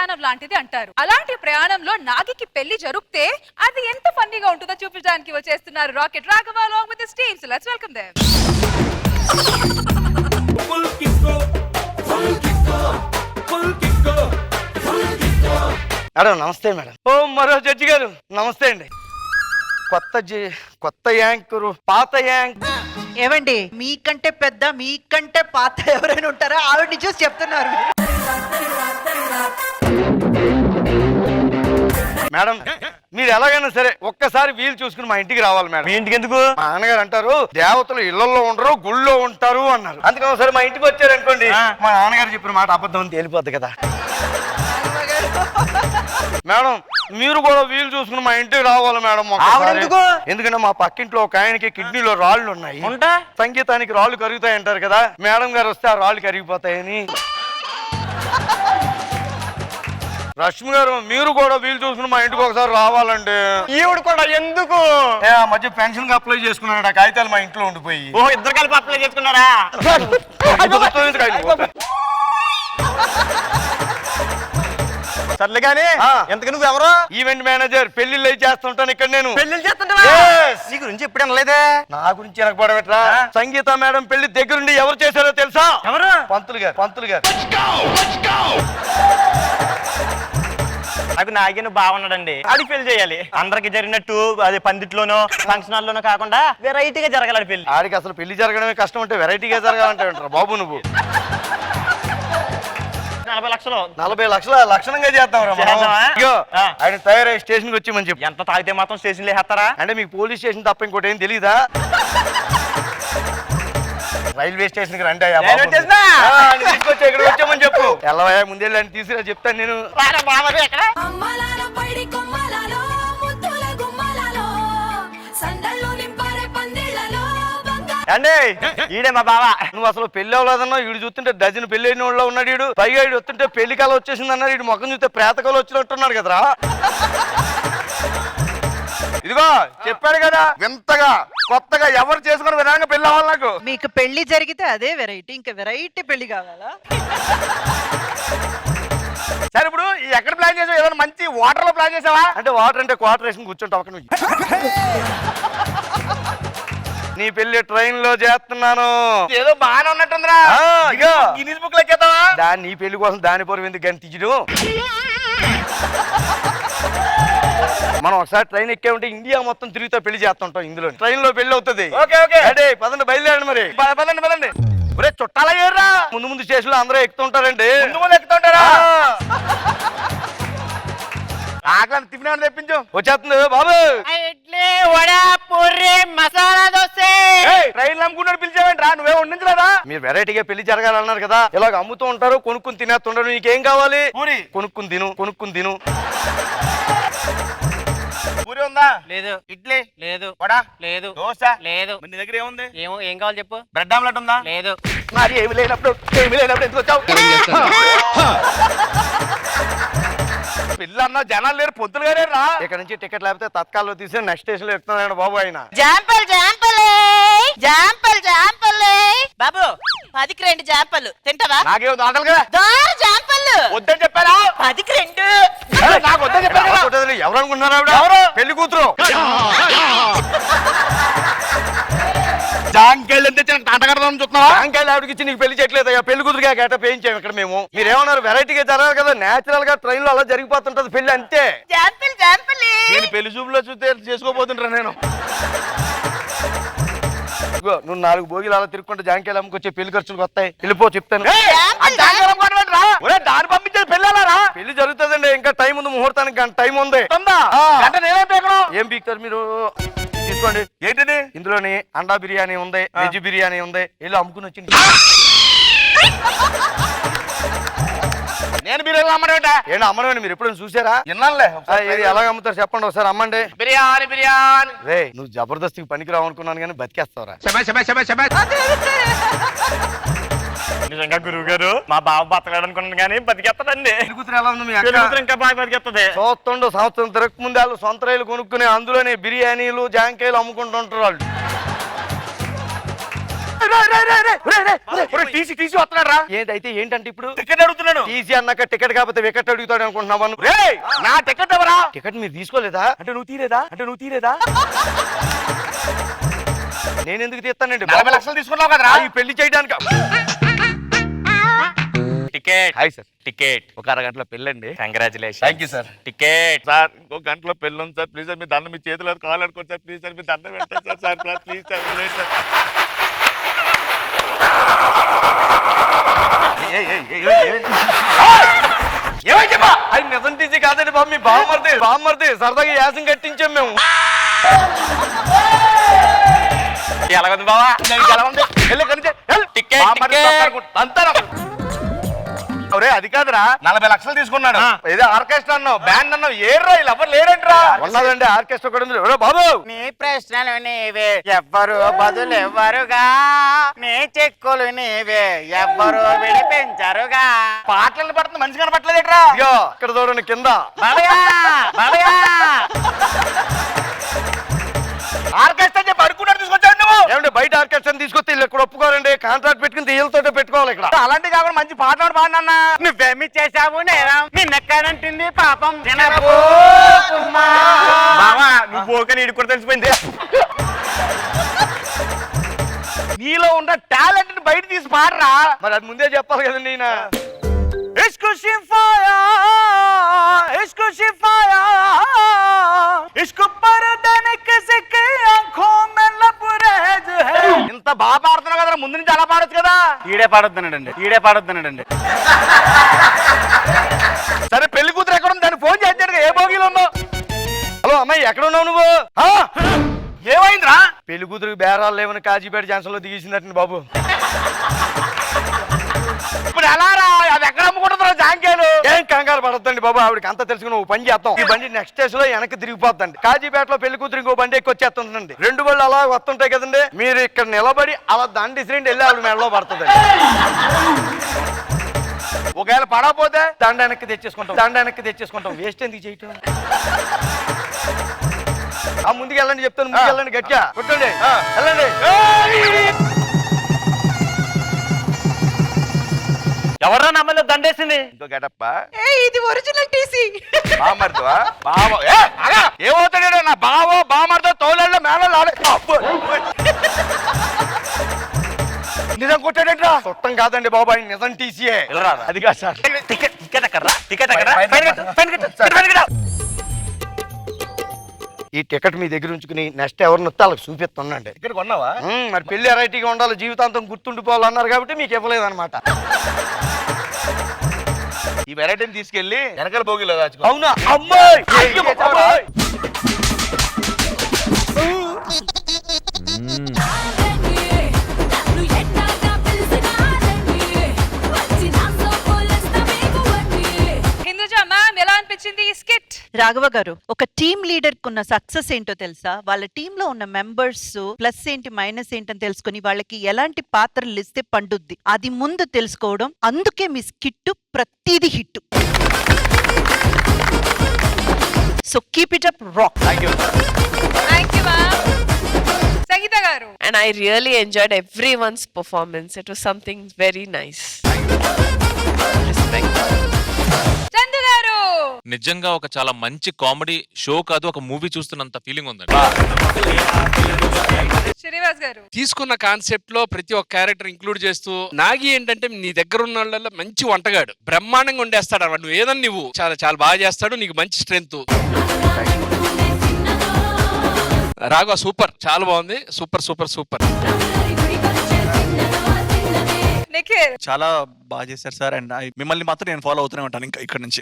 ప్రయాణం లాంటిది అంటారు. అలాంటి ప్రయాణంలో నాగికి పెళ్లి జరిగితే అది ఎంత ఫన్నీగా ఉంటుందో చూపించడానికి వచ్చేస్తున్నారు rocket Raghava along with his team. So let's welcome them. Madam నమస్తే మేడం. ఓ మరో జడ్జి గారు నమస్తే అండి. కొత్త యాంకరు పాత యాంక్. ఏమండి మీకంటే పెద్ద మీకంటే పాత ఎవరైనా ఉంటారా? ఆవిడని చూసి చెప్తున్నారు మేడం మీరు ఎలాగైనా సరే ఒక్కసారి వీలు చూసుకుని మా ఇంటికి రావాలి మేడం. మీ ఇంటికి ఎందుకు? మా నాన్నగారు అంటారు దేవతలు ఇళ్లలో ఉండరు గుళ్ళో ఉంటారు అన్నారు. అందుకని ఒకసారి మా ఇంటికి వచ్చారనుకోండి మా నాన్నగారు చెప్పిన మాట అబద్ధం అని తేలిపోద్ది కదా. మేడం మీరు కూడా వీలు చూసుకుని మా ఇంటికి రావాలి మేడం. ఎందుకంటే మా పక్కింట్లో ఒక ఆయనకి కిడ్నీలో రాళ్ళు ఉన్నాయి. సంగీతానికి రాళ్ళు కరుగుతాయి అంటారు కదా. మేడం గారు వస్తే ఆ రాళ్ళు కరిగిపోతాయని. రష్మి గారు మీరు కూడా వీలు చూసుకుని మా ఇంటికి ఒకసారి రావాలండి. ఈవిడ కూడా ఎందుకు? ఆ మధ్య పెన్షన్ కి అప్లై చేసుకున్నాడు. ఆ కాగితాలు మా ఇంట్లో ఉండిపోయి. ఓ ఇద్దరు కలిపి అప్లై చేసుకున్నారా? సర్లే గానీ ఎంతకు నువ్వు ఎవరు? Event manager. పెళ్లిళ్ళు చేస్తుంటాను ఇక్కడ నేను. పెళ్లి చేస్తుంటా? నీ గురించి ఎప్పుడు అనలేదే. నా గురించి వెనకపోవడమేట్రా? సంగీత మేడం పెళ్లి దగ్గరుండి ఎవరు చేశారో తెలుసా? ఎవరు? పంతులు గారు. నాకు నాగిన బాగున్నాడండి. అడిగి పెళ్లి చేయాలి. అందరికి జరిగినట్టు అది పందిట్లోనో ఫంక్షన్ హాల్లోనో కాకుండా వెరైటీగా జరగాలి పెళ్లి. ఆడికి అసలు పెళ్లి జరగడమే కష్టం అంటే వెరైటీగా జరగాలంటే బాబు నువ్వు 40 లక్షలు 40 లక్షల లక్షణంగా చేద్దాం. ఆయన తయారై స్టేషన్ కి వచ్చి మంచి ఎంత తాగితే మాత్రం స్టేషన్ లేస్తారా? అంటే మీకు పోలీస్ స్టేషన్ తప్ప ఇంకోటి ఏం తెలీదా? రైల్వే స్టేషన్ కి రండి. ఇక్కడ వచ్చామని చెప్పు. ఎల్లవయ్యా ముందే తీసుకురా చెప్తాను నేను. అండి ఈడే మా బావ. నువ్వు అసలు పెళ్లి అవ్వలేదన్నా. ఈడు చూస్తుంటే డజన్ పెళ్లి అయిన వాళ్ళు ఉన్నాడు. ఈడు పైగా ఈడు వస్తుంటే పెళ్లి కాలం వచ్చేసింది అన్నారు. ఈడు ముఖం చూస్తే ప్రేతకాలం వచ్చినట్టున్నాడు కదరా. ఇదిగో చెప్పాడు కదా వింతగా కొత్తగా ఎవరు చేసుకుని విధంగా పెళ్లి అవ్వాలి నాకు. మీకు పెళ్లి జరిగితే అదే వెరైటీ. ఇంకా వెరైటీ పెళ్లి కావాలా? సరే ఇప్పుడు ఎక్కడ ప్లాన్ చేసావు? ఏదైనా మంచి వాటర్ లో ప్లాన్ చేసావా? అంటే వాటర్ అంటే క్వార్టర్ వేసుకుని కూర్చుంటావు అక్కడ. నువ్వు నీ పెళ్లి ట్రైన్ లో చేస్తున్నాను. ఏదో బాగానే ఉన్నట్టుందిరా. Guinness book లెక్కేద్దామా? నీ పెళ్లి కోసం దాని పొరం ఎందుకు గని తీయడం. మనం ఒకసారి ట్రైన్ ఎక్కామంటే ఇండియా మొత్తం తిరుగుతా పెళ్లి చేస్తుంటాం. ఇందులో ట్రైన్ లో పెళ్లి అవుతుంది. అదే పదండి బయలుదేరండి. మరి పదండి. ఒరే చుట్టాల ఏర్రా. ముందు స్టేషన్ లో అందరూ ఎక్కుతుంటారండి. ముందు ఎక్కుతుంటారా? ఆకలి టిఫిన్ తెప్పించు. వచ్చేస్తుంది బాబు. ఇడ్లీ వడ పూరి మసాలా దోశ. ట్రైన్ అమ్ముకున్నాడు పిలిచావేంట్రా? నువ్వే వండించలేదా? మీరు వెరైటీగా పెళ్లి జరగాలన్నారు కదా. ఇలాగ అమ్ముతూ ఉంటారు కొనుక్కుని తినేస్తుంటారు. నీకేం కావాలి? పూరి. కొనుక్కుని తిను. పూరి ఉందా? లేదు. ఇడ్లీ లేదు. వడ లేదు. దోశ లేదు. నీ దగ్గర ఏముంది? ఏం కావాలి చెప్పు. బ్రెడ్ ఆమ్లెట్ ఉందా? లేదు. మరి ఏమి లేనప్పుడు ఎందుకు వచ్చావు? పిల్లన్న జనాలు లేరు పొద్దులుగానే రా. ఇక్కడ నుంచి టికెట్ లేకపోతే తత్కాల్లో తీసి నెక్స్ట్ స్టేషన్ లో ఎక్కుతున్నాడు బాబు ఆయన. బాబు 10కి 2 జాంపళ్ళు తింటావా? నాకేం దాటలు కదా. జాంపళ్ళు వద్దని చెప్పారా? 10కి 2. నాకు వద్దని చెప్పారు. ఎవరు అనుకుంటున్నారు ఆవిడ? ఎవరు? పెళ్లి కూతురు. జాంకాయలు ఎంత తాటగడదాం చూస్తున్నావా? జాంకాయలు ఆవిడకి ఇచ్చి నీకు పెళ్లి చేయట్లేదు. పెళ్లి కూతురుగా గట్ట పేయించాము ఇక్కడ మేము. మీరేమన్నారు వెరైటీగా జరగాలి కదా. నేచురల్ గా ట్రైన్ లో అలా జరిగిపోతుంటది పెళ్లి అంతే. జాంపళ్ళు నేను పెళ్లి చూపులో చూస్తే చేసుకోబోతుంటా నేను. నువ్వు 4 భోగిలు అలా తిరుగుకుంటే జాంకాయలు అమ్ముకొచ్చే పెళ్లి ఖర్చులు వస్తాయి. వెళ్ళిపో చెప్తాను. దాన్ని పంపించేది పెళ్ళారా? పెళ్లి జరుగుతుందండి. ఇంకా టైం ఉంది. ముహూర్తానికి గంట టైం ఉంది. ఏం పీకుతారు మీరు? తీసుకోండి. ఏంటిది? ఇందులోని అండా బిర్యానీ ఉంది, వెజ్ బిర్యానీ ఉంది. వెళ్ళి అమ్ముకుని వచ్చింది. నేను బిర్యానీ అమ్మడేట. ఏంటి అమ్మడం? మీరు ఎప్పుడైనా చూసారా? విన్నానులే. ఎలా అమ్ముతారు చెప్పండి ఒకసారి. అమ్మండి. బిర్యానీ. రే నువ్వు జబర్దస్తికి పనికిరావు అనుకున్నాను కానీ బతికేస్తావరా. నిజంగా గురువు గారు మా బావ బతకాడు అనుకున్నాను కానీ బతికేస్తాడండి. ఎలా ఉంది మీ ఇంకా బాగా బతికేస్తుంది. చూస్తుండో సంవత్సరం తిరగక ముందే వాళ్ళు సొంత రైలు కొనుక్కుని అందులోనే బిర్యానీలు జాంకాయలు అమ్ముకుంటుంటారు వాళ్ళు. టీసీ వస్తున్నాడు రా. ఏదైతే ఏంటంటే ఇప్పుడు టికెట్ అడుగుతున్నాను. టీసీ అన్నాక టికెట్ కాకపోతే వికెట్ అడుగుతాడు అనుకుంటున్నావా నువ్వు? రేయ్, నా టికెట్ ఎవరా? టికెట్ మీరు తీసుకోలేదా? అంటే నువ్వు తీరేదా నేను ఎందుకు తీస్తానండి? 40 లక్షలు తీసుకున్నావు కదరా? ఈ పెళ్లి చేయడానికి. టికెట్. Hi sir. టికెట్. ఒక అరగంటలో పెళ్ళండి. Congratulation. Thank you sir. Ticket. Sir ఇంకో గంటలో పెళ్ళి ఉంది సార్, ప్లీజ్ సార్ మీ దండం మీ చేతిలో కావాలనుకోండి సార్, ప్లీజ్ సార్ మీ దండం పెట్టండి సార్, సార్ ప్లీజ్ సార్ వదిలేయండి సార్. ఏమైతే అది నిజం టీసీ కాదండి బాబు, మీ బామ్మర్ది సరదాగా యాసం కట్టించాం మేము. ఎలాగుంది బావా? ఒరే అది కాదురా, 40 లక్షలు తీసుకున్నాడు. ఏదో ఆర్కెస్ట్రా అన్నావు, బ్యాండ్ అన్నావు, ఏర్రా వీళ్ళు ఎవరు లేరంట్రా. ఉన్నదండి ఆర్కెస్ట్రా కూడా ఉంది. ఒరే బాబు, నీ ప్రశ్నలు నీవే ఎవ్వరు బదులు ఎవ్వరుగా, నీ చెక్కులు నీవే ఎవ్వరు విడిపించరుగా. పాటలు పడుతుంది, మనిషి కనపట్లేదేట్రా? ఇగో ఇక్కడ చూడండి కింద. బాబయ్యా ఆర్కెస్ట్రా చెప్పి అడుక్కున్నాడు తీసుకొచ్చాడు నువ్వు. ఏమంటే బయట ఆర్కెస్ట్రా తీసుకొస్తే వీళ్ళు ఇక్కడ ఒప్పుకోరండి, కాంట్రాక్ట్ పెట్టుకుని వీళ్ళతో పెట్టుకోవాలి ఇక్కడ. అలాంటి కాకుండా మంచి పాటలు పాడినా. నువ్వేమి చేశావు నేరం, నిన్నెక్కడంటుంది పాపం. బావా నువ్వు పోకని ఇడి కూడా తెలిసిపోయింది. నీలో ఉన్న టాలెంట్ బయట తీసి పాడరా. మరి అది ముందే చెప్పాలి కదండి ఈయన. इश्क शिफाया इश्क शिफाया इश्क पर्दन किसी की आंखों में लबरेज है. ఇంత బాగా పాడుతున్నావు కదా, ముందు నుంచి అలా పాడొచ్చు కదా. ఈడే పాడొద్దనండి. సరే పెళ్లి కూతురు ఎక్కడ ఉంది? దాన్ని ఫోన్ చేద్దాను. ఏ భోగిలో ఉన్నావు? హలో అమ్మాయి, ఎక్కడ ఉన్నావు నువ్వు? ఏమైందిరా? పెళ్లి కూతురికి బేరాలు లేవని కాజీపేట జాన్సన్ లో దిగేసిందటండి బాబు. ఇప్పుడు ఎలా రా? అది ఎక్కడ అమ్ముకుంటుందా జాంకాయలు? ఏం కంగారు పడద్దండి బాబు, ఆవిడకి అంతా తెలుసుకుని ఒక పని చేస్తాం. ఈ బండి నెక్స్ట్ స్టేషన్ లో వెనక్కి తిరిగిపోద్దండి. కాజీపేటలో పెళ్లి కూతురు ఇంకో బండి ఎక్కి వచ్చేస్తుందండి. 2 బళ్ళు అలా వస్తుంటాయి కదండి, మీరు ఇక్కడ నిలబడి అలా దండి సిరిండి వెళ్ళి ఆవిడ మెడలో పడుతుంది. ఒకవేళ పడకపోతే దండ వెనక్కి తెచ్చేసుకుంటాం. వేస్ట్ ఎందుకు చేయటం? ఆ ముందుకు వెళ్ళండి, చెప్తాను. ముందుకు వెళ్ళండి, గట్టిగా కొట్టండి, వెళ్ళండి. ఎవరా నమ్మలో దండేసింది? ఇంకో గెటప్ప ఇది ఒరిజినల్ టీసీ. బామర్దువా బావ ఏమవుతాడు? నా బావో బామర్దో తోలల్లో మేళల్లో నిజం కొట్టాడేట్రా? చుట్టం కాదండి బాబు, ఆయన నిజం టీసీయే. అది కాదు సార్. టికెట్ ఎక్కడ్రా? ఈ టికెట్ మీ దగ్గర ఉంచుకుని నెక్స్ట్ ఎవరిని వస్తే వాళ్ళకి చూపిస్తున్నాండి. ఇక్కడ కొన్నావా? మరి పెళ్లి వెరైటీగా ఉండాలి, జీవితాంతం గుర్తుండిపోవాలన్నారు కాబట్టి మీకు ఇవ్వలేదు అనమాట. ఈ వెరైటీని తీసుకెళ్లి వెనకాల భోగిలో దాచుకో. అవునా? అమ్మాయి హిందూజా మ్యామ్, ఎలా అనిపించింది ఈ స్కిట్? రాఘవ గారు, ఒక టీమ్ లీడర్ కున్న సక్సెస్ ఏంటో తెలుసా? వాళ్ళ టీమ్ లో ఉన్న మెంబర్స్ ప్లస్ ఏంటి మైనస్ ఏంటని తెలుసుకుని వాళ్ళకి ఎలాంటి పాత్రలు ఇస్తే పండుద్ది అది ముందు తెలుసుకోవడం. అందుకే మీ స్కిట్ ప్రతిదీ hit. So keep it up, rock. Thank you ma'am. Sangeetha గారు. And I really enjoyed everyone's performance. It was something very nice. Respect. Chandu గారు. నిజంగా ఒక చాలా మంచి కామెడీ షో కాదు, ఒక మూవీ చూస్తున్నంత ఫీలింగ్ ఉందండి. శ్రీనివాస్ గారు. తీసుకున్న కాన్సెప్ట్ లో ప్రతి ఒక్క క్యారెక్టర్ ఇంక్లూడ్ చేస్తూ, నాగి ఏంటంటే నీ దగ్గర ఉన్న వాళ్ళ మంచి వంటగాడు, బ్రహ్మాండంగా వండేస్తాడు అన్నమాట. నువ్వు ఏదన్నా నువ్వు చాలా చాలా బాగా చేస్తాడు, నీకు మంచి స్ట్రెంగ్త్. రాఘవ సూపర్, చాలా బాగుంది, సూపర్. నిఖిల్. చాలా బాగా చేశారు సార్. అండ్ మిమ్మల్ని మాత్రం నేను ఫాలో అవుతూనే ఉంటాను ఇంకా ఇక్కడ నుంచి.